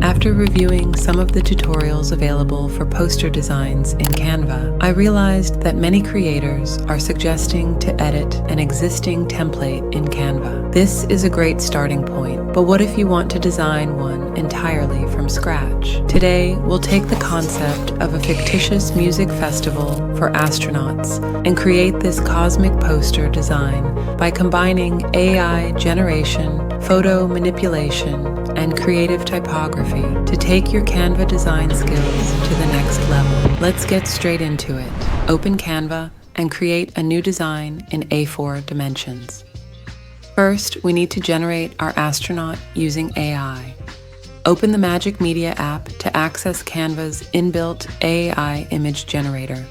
After reviewing some of the tutorials available for poster designs in Canva, I realized that many creators are suggesting to edit an existing template in Canva. This is a great starting point, but what if you want to design one entirely from scratch? Today, we'll take the concept of a fictitious music festival for astronauts and create this cosmic poster design by combining AI generation, photo manipulation, and creative typography to take your Canva design skills to the next level. Let's get straight into it. Open Canva and create a new design in A4 dimensions. First, we need to generate our astronaut using AI. Open the Magic Media app to access Canva's inbuilt AI image generator.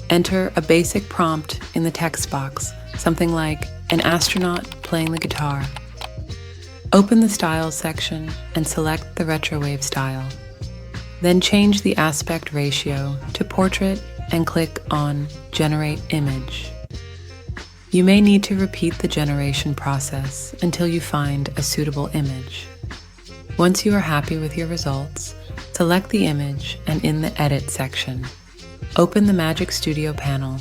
Enter a basic prompt in the text box, something like an astronaut playing the guitar. Open the Styles section and select the Retrowave style. Then change the aspect ratio to Portrait and click on Generate Image. You may need to repeat the generation process until you find a suitable image. Once you are happy with your results, select the image and in the Edit section, open the Magic Studio panel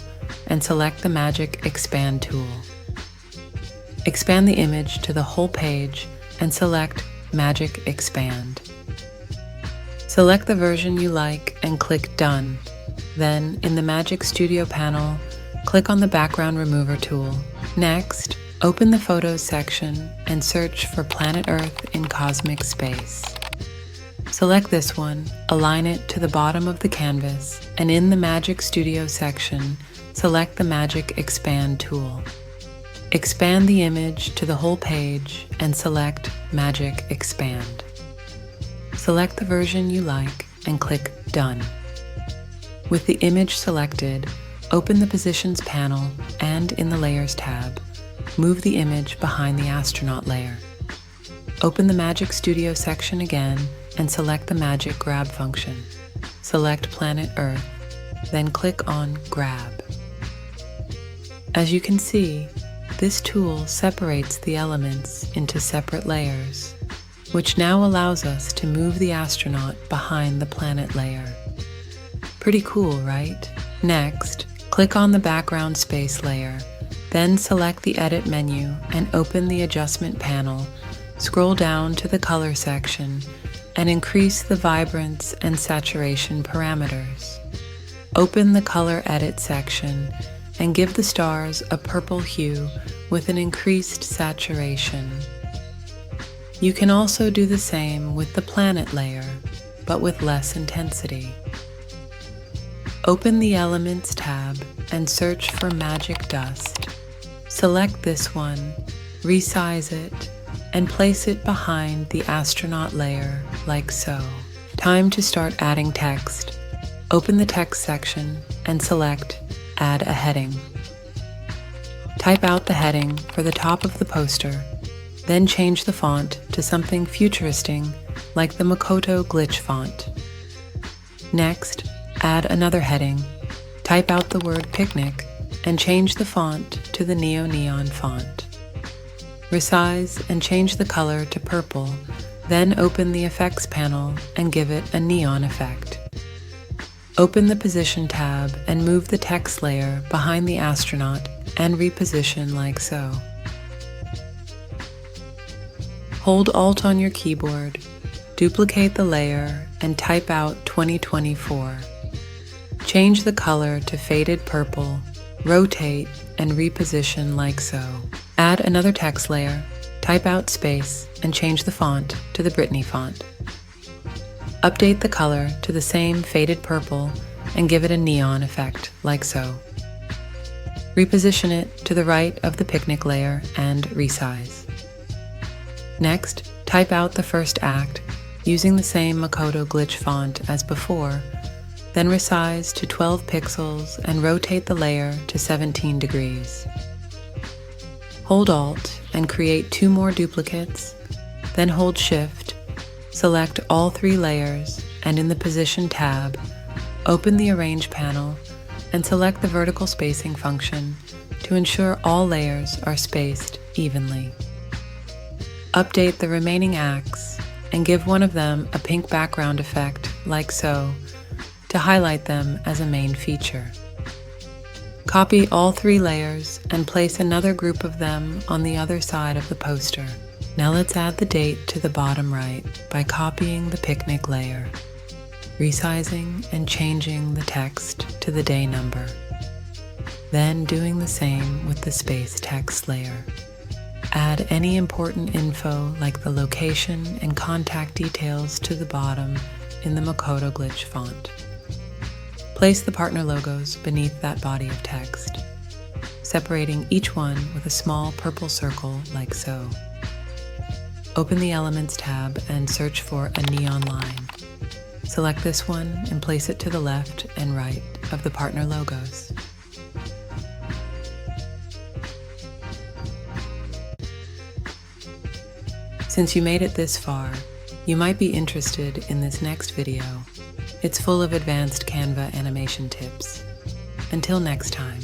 and select the Magic Expand tool. Expand the image to the whole page and select Magic Expand. Select the version you like and click Done. Then, in the Magic Studio panel, click on the Background Remover tool. Next, open the Photos section and search for Planet Earth in Cosmic Space. Select this one, align it to the bottom of the canvas, and in the Magic Studio section, select the Magic Expand tool. Expand the image to the whole page and select Magic Expand. Select the version you like and click Done. With the image selected, open the Positions panel and in the Layers tab, move the image behind the astronaut layer. Open the Magic Studio section again and select the Magic Grab function. Select Planet Earth, then click on Grab. As you can see, this tool separates the elements into separate layers, which now allows us to move the astronaut behind the planet layer. Pretty cool, right? Next, click on the background space layer, then select the Edit menu and open the Adjustment panel. Scroll down to the Color section and increase the vibrance and saturation parameters. Open the Color Edit section and give the stars a purple hue with an increased saturation. You can also do the same with the planet layer, but with less intensity. Open the Elements tab and search for Magic Dust. Select this one, resize it, and place it behind the astronaut layer like so. Time to start adding text. Open the text section and select Add a heading. Type out the heading for the top of the poster, then change the font to something futuristic like the Makoto Glitch font. Next, add another heading, type out the word Picnic, and change the font to the Neo Neon font. Resize and change the color to purple, then open the Effects panel and give it a neon effect. Open the Position tab and move the text layer behind the astronaut and reposition like so. Hold Alt on your keyboard, duplicate the layer, and type out 2024. Change the color to faded purple, rotate, and reposition like so. Add another text layer, type out space, and change the font to the Britney font. Update the color to the same faded purple and give it a neon effect, like so. Reposition it to the right of the Picnic layer and resize. Next, type out the first act using the same Makoto Glitch font as before, then resize to 12 pixels and rotate the layer to 17 degrees. Hold Alt and create 2 more duplicates, then hold Shift, select all 3 layers, and in the Position tab, open the Arrange panel and select the vertical spacing function to ensure all layers are spaced evenly. Update the remaining acts and give one of them a pink background effect, like so, to highlight them as a main feature. Copy all 3 layers and place another group of them on the other side of the poster. Now let's add the date to the bottom right by copying the picnic layer, resizing and changing the text to the day number. Then doing the same with the space text layer. Add any important info like the location and contact details to the bottom in the Makoto Glitch font. Place the partner logos beneath that body of text, separating each one with a small purple circle like so. Open the Elements tab and search for a neon line. Select this one and place it to the left and right of the partner logos. Since you made it this far, you might be interested in this next video. It's full of advanced Canva animation tips. Until next time.